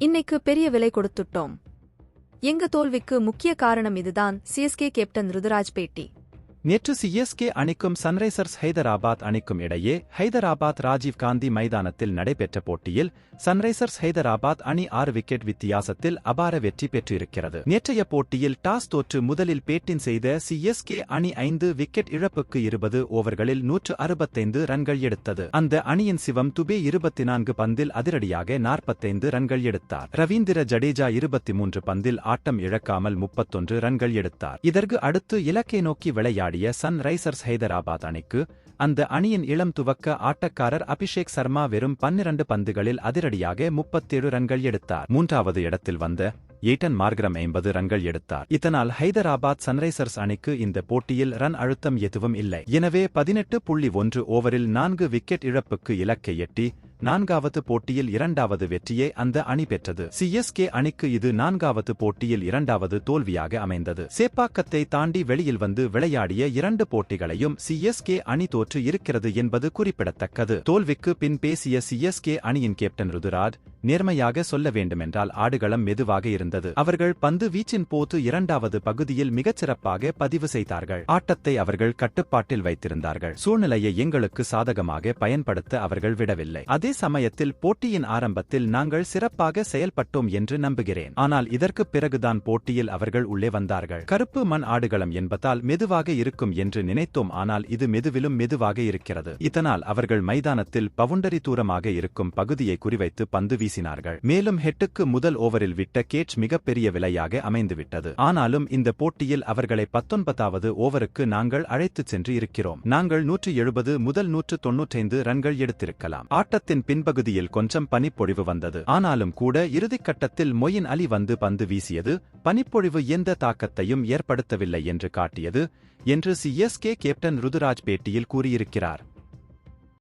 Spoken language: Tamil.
இன்னைக்கு பெரிய விலை கொடுத்துட்டோம். எங்க தோல்விக்கு முக்கிய காரணம் இதுதான். சிஎஸ்கே கேப்டன் ருதுராஜ் பேட்டி. நேற்று சிஎஸ்கே அணிக்கும் சன்ரைசர்ஸ் ஹைதராபாத் அணிக்கும் இடையே ஹைதராபாத் ராஜீவ் காந்தி மைதானத்தில் நடைபெற்ற போட்டியில் சன்ரைசர்ஸ் ஹைதராபாத் அணி 6 விக்கெட் வித்தியாசத்தில் அபார வெற்றி பெற்றிருக்கிறது. நேற்றைய போட்டியில் டாஸ் தோற்று முதலில் பேட்டிங் செய்த சிஎஸ்கே அணி 5 விக்கெட் இழப்புக்கு 20 ஓவர்களில் 165 ரன்கள் எடுத்தது. அந்த அணியின் சிவம் துபே 24 பந்தில் அதிரடியாக 45 ரன்கள் எடுத்தார். ரவீந்திர ஜடேஜா 23 பந்தில் ஆட்டம் இழக்காமல் 31 ரன்கள் எடுத்தார். இதற்கு அடுத்து இலக்கை நோக்கி விளையாடிய சன்ரைசர்ஸ் ஹைதராபாத் அணிக்கு அந்த அணியின் இளம் துவக்க ஆட்டக்காரர் அபிஷேக் சர்மா வெறும் 12 பந்துகளில் அதிரடியாக 37 ரன்கள் எடுத்தார். மூன்றாவது இடத்தில் வந்த ஏட்டன் மார்கரம் 50 ரன்கள் எடுத்தார். இதனால் ஹைதராபாத் சன்ரைசர்ஸ் அணிக்கு இந்த போட்டியில் ரன் அழுத்தம் எதுவும் இல்லை. எனவே 18.1 ஓவரில் 4 விக்கெட் இழப்புக்கு இலக்கை எட்டி 4வது போட்டியில் 2வது வெற்றியை அந்த அணி பெற்றது. சிஎஸ்கே அணிக்கு இது 4வது போட்டியில் 2வது தோல்வியாக அமைந்தது. சேப்பாக்கத்தை தாண்டி வெளியில் வந்து விளையாடிய 2 போட்டிகளையும் சிஎஸ்கே அணி தோற்று இருக்கிறது என்பது குறிப்பிடத்தக்கது. தோல்விக்கு பின் பேசிய சிஎஸ்கே அணியின் கேப்டன் ருதுராஜ், நேர்மையாக சொல்ல வேண்டுமென்றால் ஆடுகளம் மெதுவாக இருந்தது. அவர்கள் பந்து வீச்சின் போது 2வது பகுதியில் மிகச்சிறப்பாக பதிவு செய்தார்கள். ஆட்டத்தை அவர்கள் கட்டுப்பாட்டில் வைத்திருந்தார்கள். சூழ்நிலையை எங்களுக்கு சாதகமாக பயன்படுத்த அவர்கள் விடவில்லை. அதே சமயத்தில் போட்டியின் ஆரம்பத்தில் நாங்கள் சிறப்பாக செயல்பட்டோம் என்று நம்புகிறேன். ஆனால் இதற்கு பிறகுதான் போட்டியில் அவர்கள் உள்ளே வந்தார்கள். கருப்பு மண் ஆடுகளம் என்பதால் மெதுவாக இருக்கும் என்று நினைத்தோம். ஆனால் இது மெதுவிலும் மெதுவாக இருக்கிறது. இதனால் அவர்கள் மைதானத்தில் பவுண்டரி தூரமாக இருக்கும் பகுதியை குறிவைத்து பந்து வீசினார்கள். மேலும் ஹெட்டுக்கு முதல் ஓவரில் விட்ட கேட்ச் மிகப்பெரிய விலையாக அமைந்துவிட்டது. ஆனாலும் இந்த போட்டியில் அவர்களை 19வது ஓவருக்கு நாங்கள் அழைத்துச் சென்று இருக்கிறோம். நாங்கள் 170 முதல் 195 ரன்கள் எடுத்திருக்கலாம். ஆட்டத்தின் பின்பகுதியில் கொஞ்சம் பனிப்பொழிவு வந்தது. ஆனாலும் கூட இறுதிக்கட்டத்தில் மொயின் அலி வந்து பந்து வீசியது பனிப்பொழிவு எந்த தாக்கத்தையும் ஏற்படுத்தவில்லை என்று காட்டியது என்று சிஎஸ்கே கேப்டன் ருதுராஜ் பேட்டியில் கூறியிருக்கிறார்.